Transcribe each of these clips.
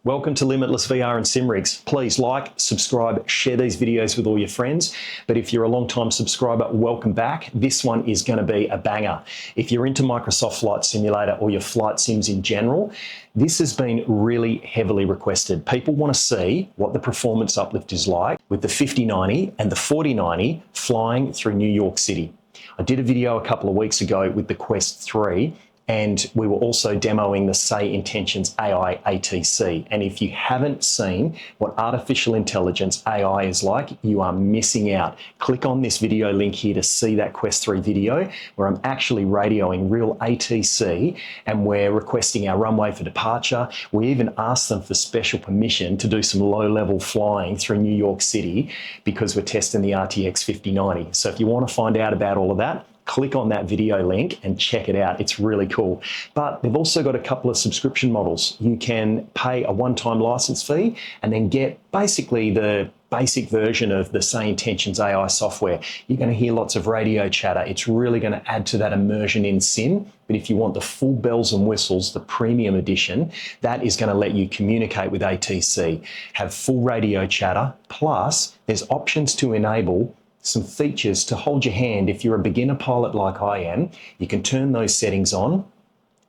Welcome to Limitless VR and SimRigs. Please like, subscribe, share these videos with all your friends. But if you're a long-time subscriber, welcome back. This one is going to be a banger. If you're into Microsoft Flight Simulator or your flight sims in general, this has been really heavily requested. People want to see what the performance uplift is like with the 5090 and the 4090 flying through New York City. I did a video a couple of weeks ago with the Quest 3, and we were also demoing the Say Intentions AI ATC. And if you haven't seen what artificial intelligence AI is like, you are missing out. Click on this video link here to see that Quest 3 video where I'm actually radioing real ATC and we're requesting our runway for departure. We even asked them for special permission to do some low-level flying through New York City because we're testing the RTX5090. So if you want to find out about all of that, click on that video link and check it out. It's really cool. But they've also got a couple of subscription models. You can pay a one-time license fee and then get basically the basic version of the Say Intentions AI software. You're going to hear lots of radio chatter. It's really going to add to that immersion in sim. But if you want the full bells and whistles, the premium edition, that is going to let you communicate with ATC, have full radio chatter, plus there's options to enable some features to hold your hand. If you're a beginner pilot like I am, you can turn those settings on.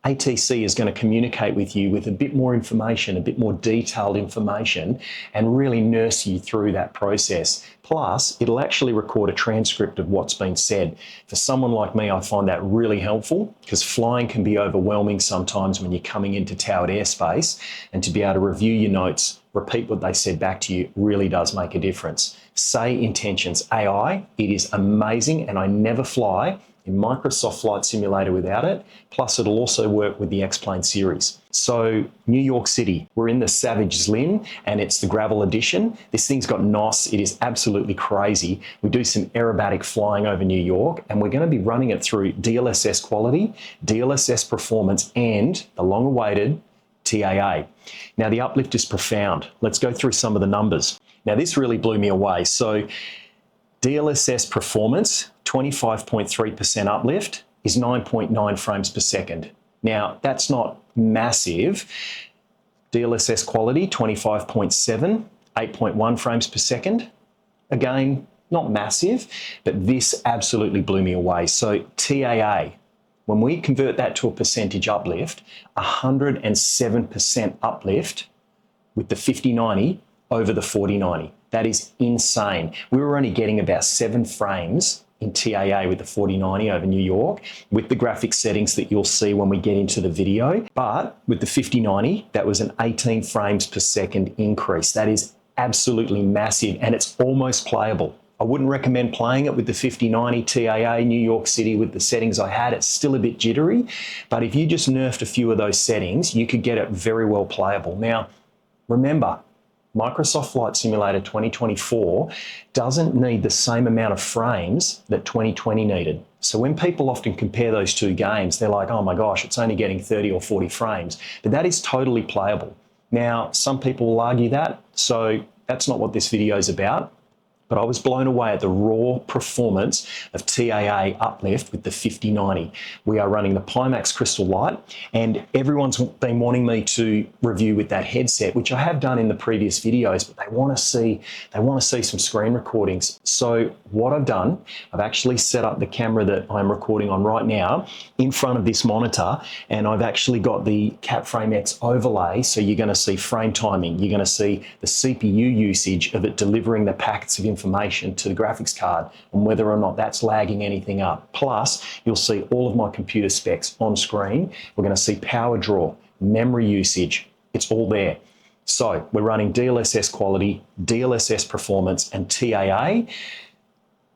ATC is going to communicate with you with a bit more information, a bit more detailed information, and really nurse you through that process. Plus, it'll actually record a transcript of what's been said. For someone like me, I find that really helpful because flying can be overwhelming sometimes when you're coming into towered airspace, and to be able to review your notes, repeat what they said back to you really does make a difference. Say Intentions AI, it is amazing, and I never fly in Microsoft Flight Simulator without it. Plus, it'll also work with the X-Plane series. So, New York City, we're in the Savage Slim, and it's the gravel edition. This thing's got NOS, it is absolutely crazy. We do some aerobatic flying over New York, and we're going to be running it through DLSS quality, DLSS performance, and the long-awaited TAA. Now, the uplift is profound. Let's go through some of the numbers. Now, this really blew me away. So, DLSS performance, 25.3% uplift, is 9.9 frames per second. Now, that's not massive. DLSS quality, 25.7, 8.1 frames per second. Again, not massive, but this absolutely blew me away. So, TAA, when we convert that to a percentage uplift, 107% uplift with the 5090 over the 4090. That is insane. We were only getting about 7 frames in TAA with the 4090 over New York with the graphics settings that you'll see when we get into the video. But with the 5090, that was an 18 frames per second increase. That is absolutely massive, and it's almost playable. I wouldn't recommend playing it with the 5090 TAA New York City with the settings I had. It's still a bit jittery, but if you just nerfed a few of those settings, you could get it very well playable. Now, remember, Microsoft Flight Simulator 2024 doesn't need the same amount of frames that 2020 needed. So when people often compare those two games, they're like, oh my gosh, it's only getting 30 or 40 frames. But that is totally playable. Now, some people will argue that, so that's not what this video is about. But I was blown away at the raw performance of TAA uplift with the 5090. We are running the Pimax Crystal Light, and everyone's been wanting me to review with that headset, which I have done in the previous videos, but they want to see some screen recordings. So what I've done, I've actually set up the camera that I'm recording on right now in front of this monitor, and I've actually got the CapFrame X overlay, so you're going to see frame timing, you're going to see the CPU usage of it delivering the packets of information to the graphics card and whether or not that's lagging anything up. Plus, you'll see all of my computer specs on screen. We're going to see power draw, memory usage. It's all there. So we're running DLSS quality, DLSS performance, and TAA.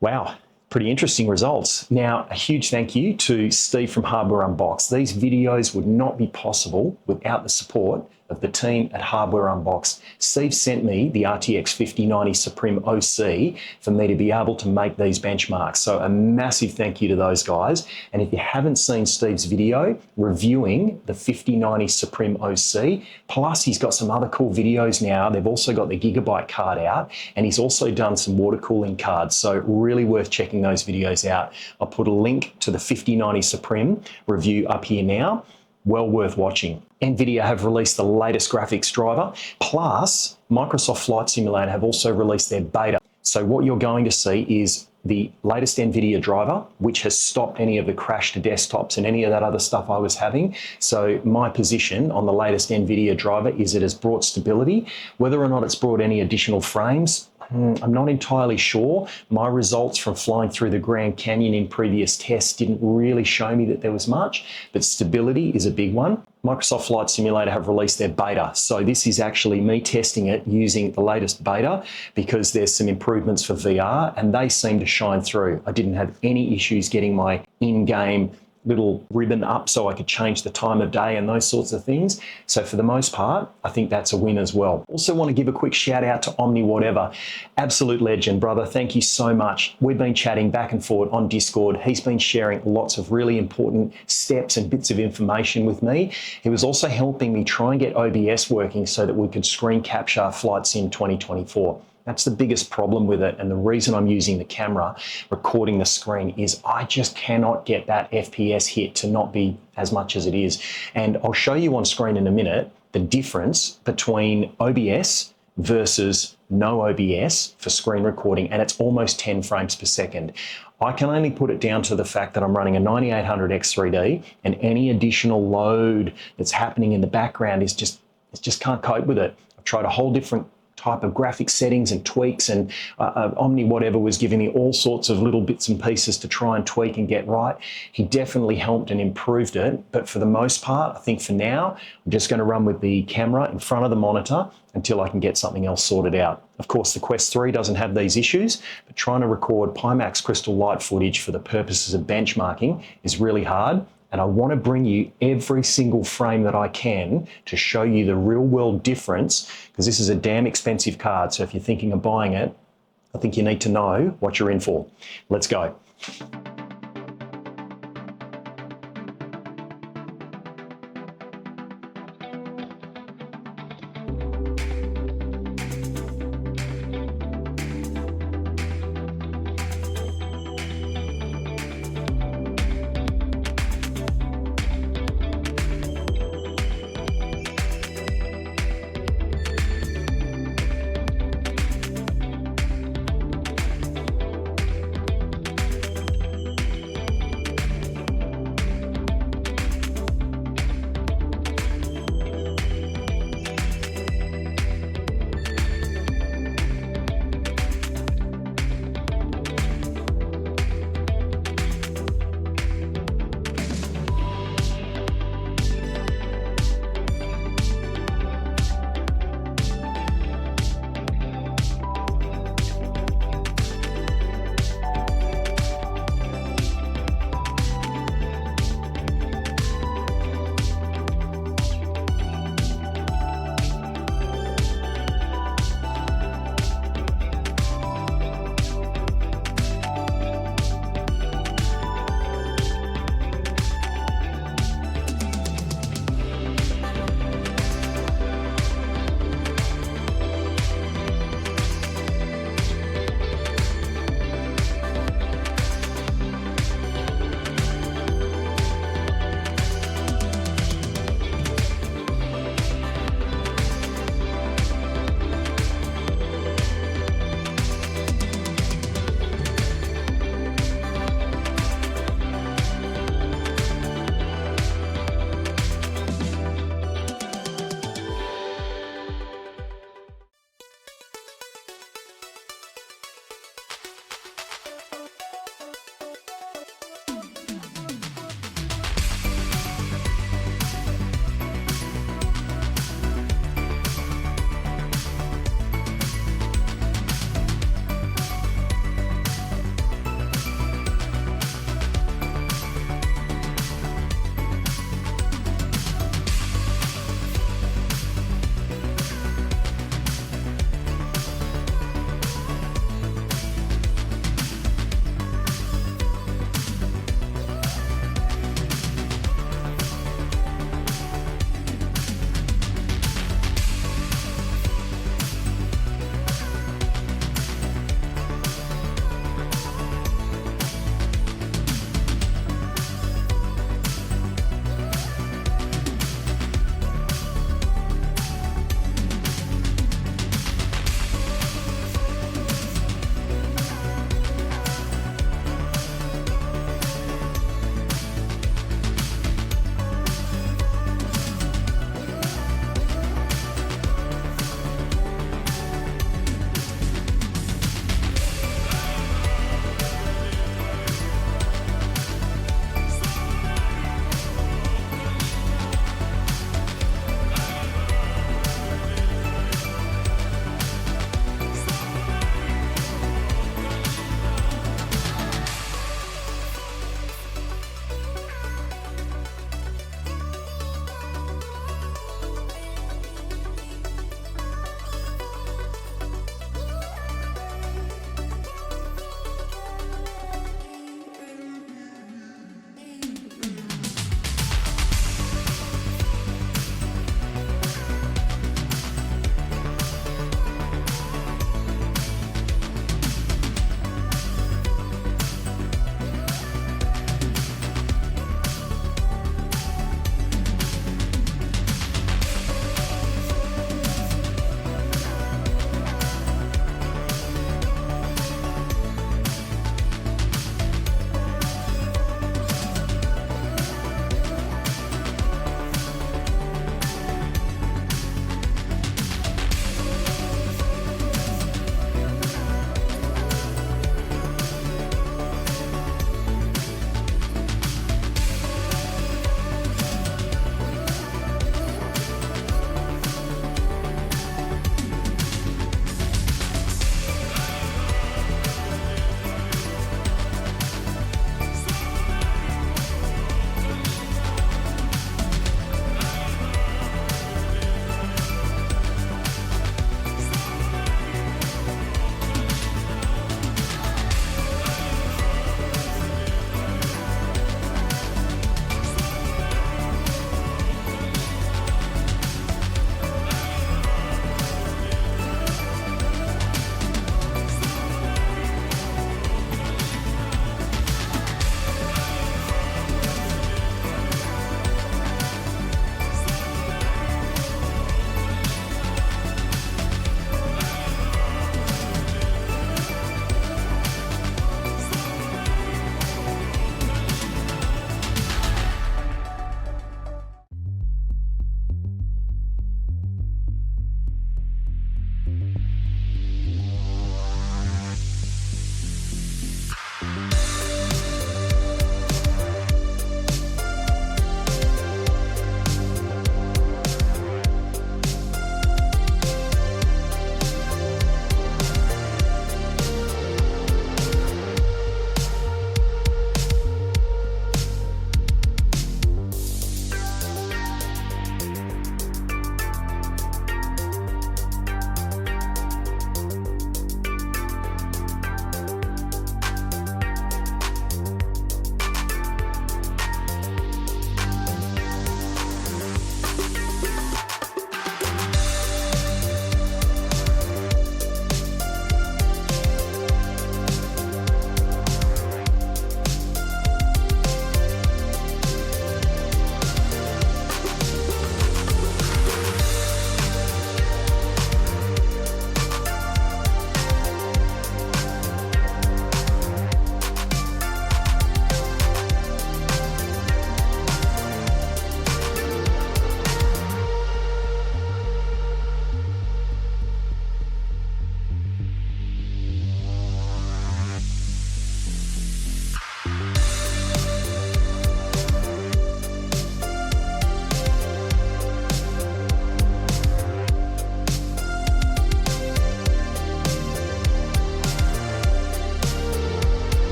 Wow, pretty interesting results. Now, a huge thank you to Steve from Hardware Unboxed. These videos would not be possible without the support of the team at Hardware Unboxed. Steve sent me the RTX5090 Supreme OC for me to be able to make these benchmarks. So a massive thank you to those guys. And if you haven't seen Steve's video reviewing the 5090 Supreme OC, plus he's got some other cool videos now. They've also got the Gigabyte card out, and he's also done some water cooling cards. So really worth checking those videos out. I'll put a link to the 5090 Supreme review up here now. well worth watching. Nvidia have released the latest graphics driver, plus Microsoft Flight Simulator have also released their beta. So what you're going to see is the latest Nvidia driver, which has stopped any of the crash to desktops and any of that other stuff I was having. So my position on the latest Nvidia driver is it has brought stability. Whether or not it's brought any additional frames, I'm not entirely sure. My results from flying through the Grand Canyon in previous tests didn't really show me that there was much, but stability is a big one. Microsoft Flight Simulator have released their beta. So this is actually me testing it using the latest beta because there's some improvements for VR and they seem to shine through. I didn't have any issues getting my in-game little ribbon up so I could change the time of day and those sorts of things. So for the most part, I think that's a win as well. Also want to give a quick shout out to Omni Whatever. Absolute legend, brother. Thank you so much. We've been chatting back and forth on Discord. He's been sharing lots of really important steps and bits of information with me. He was also helping me try and get OBS working so that we could screen capture Flight Sim 2024. That's the biggest problem with it. And the reason I'm using the camera recording the screen is I just cannot get that FPS hit to not be as much as it is. And I'll show you on screen in a minute the difference between OBS versus no OBS for screen recording, and it's almost 10 frames per second. I can only put it down to the fact that I'm running a 9800X3D and any additional load that's happening in the background is just can't cope with it. I've tried a whole different type of graphic settings and tweaks, and Omni Whatever was giving me all sorts of little bits and pieces to try and tweak and get right. He definitely helped and improved it, but for the most part, I think for now, I'm just going to run with the camera in front of the monitor until I can get something else sorted out. Of course, the Quest 3 doesn't have these issues, but trying to record Pimax Crystal Light footage for the purposes of benchmarking is really hard. And I want to bring you every single frame that I can to show you the real world difference, because this is a damn expensive card. So if you're thinking of buying it, I think you need to know what you're in for. Let's go.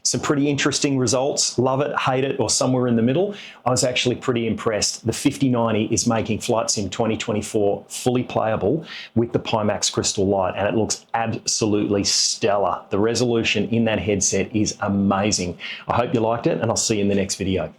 Some pretty interesting results. Love it, hate it, or somewhere in the middle. I was actually pretty impressed. The 5090 is making Flight Sim 2024 fully playable with the Pimax Crystal Light, and it looks absolutely stellar. The resolution in that headset is amazing. I hope you liked it, and I'll see you in the next video.